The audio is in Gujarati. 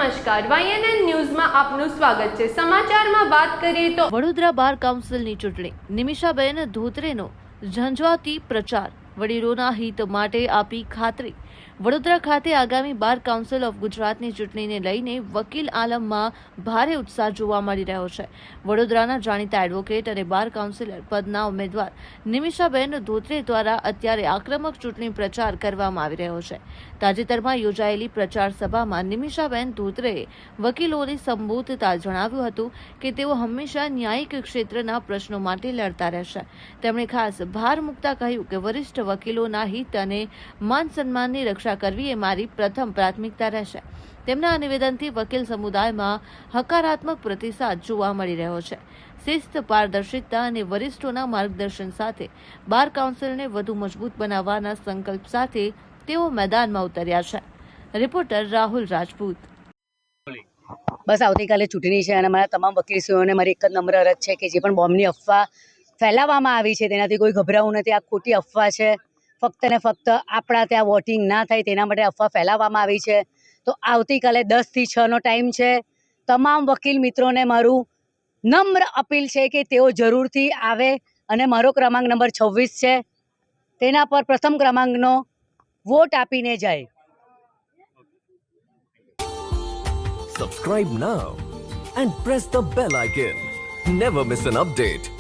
નમસ્કાર, YNN ન્યૂઝમાં આપનું સ્વાગત છે। સમાચારમાં વાત કરીએ તો વડોદરા બાર કાઉન્સિલની ચૂંટણી, નિમિષાબેન ધોત્રેનો ઝંઝાવતી પ્રચાર, વડીલોના હિત માટે આપી ખાતરી। વડોદરા ખાતે આગામી બાર કાઉન્સિલ ઓફ ગુજરાતની ચૂંટણીને લઈને વકીલ આલમમાં ભારે ઉત્સાહ જોવા મળી રહ્યો છે। વડોદરાના જાણીતા એડવોકેટ અને બાર કાઉન્સિલર પદના ઉમેદવાર નિમિષાબેન ધોત્રે દ્વારા અત્યારે આક્રમક ચૂંટણી પ્રચાર કરવામાં આવી રહ્યો છે। તાજેતરમાં યોજાયેલી પ્રચાર સભામાં નિમિષાબેન ધોત્રેએ વકીલોને સંબોધતા જણાવ્યું હતું કે તેઓ હંમેશા ન્યાયિક ક્ષેત્રના પ્રશ્નો માટે લડતા રહેશે। તેમણે ખાસ ભાર મૂકતા કહ્યું કે વરિષ્ઠ વકીલોના હિત અને માન સન્માનની રક્ષા કરવી એ મારી પ્રથમ પ્રાથમિકતા રહેશે। તેમના આ નિવેદનથી વકીલ સમુદાયમાં હકારાત્મક પ્રતિસાદ જોવા મળી રહ્યો છે। શિસ્ત, પારદર્શિતા અને વરિષ્ઠોના માર્ગદર્શન સાથે બાર કાઉન્સિલને વધુ મજબૂત બનાવવાના સંકલ્પ સાથે તેઓ મેદાનમાં ઉતર્યા છે। રિપોર્ટર રાહુલ રાજપૂત। બસ આવતીકાલે ચૂંટણી છે અને મારા તમામ વકીલશ્રીઓને મારી એક જ નમ્ર અરજ છે કે જે પણ બોમ્બની અફવા ફેલાવવામાં આવી છે તેનાથી કોઈ ગભરાવું નથી। આ ખોટી અફવા છે। ફક્ત ને ફક્ત આપણા ત્યાં વોટિંગ ના થાય તેના માટે અફવા ફેલાવવામાં આવી છે। તો આવતીકાલે 10 થી 6 નો ટાઈમ છે। તમામ વકીલ મિત્રોને મારું નમ્ર અપીલ છે કે તેઓ જરૂરથી આવે અને મારો ક્રમાંક નંબર 26 છે તેના પર પ્રથમ ક્રમાંકનો વોટ આપીને જાય। Subscribe now and press the bell icon. Never miss an update.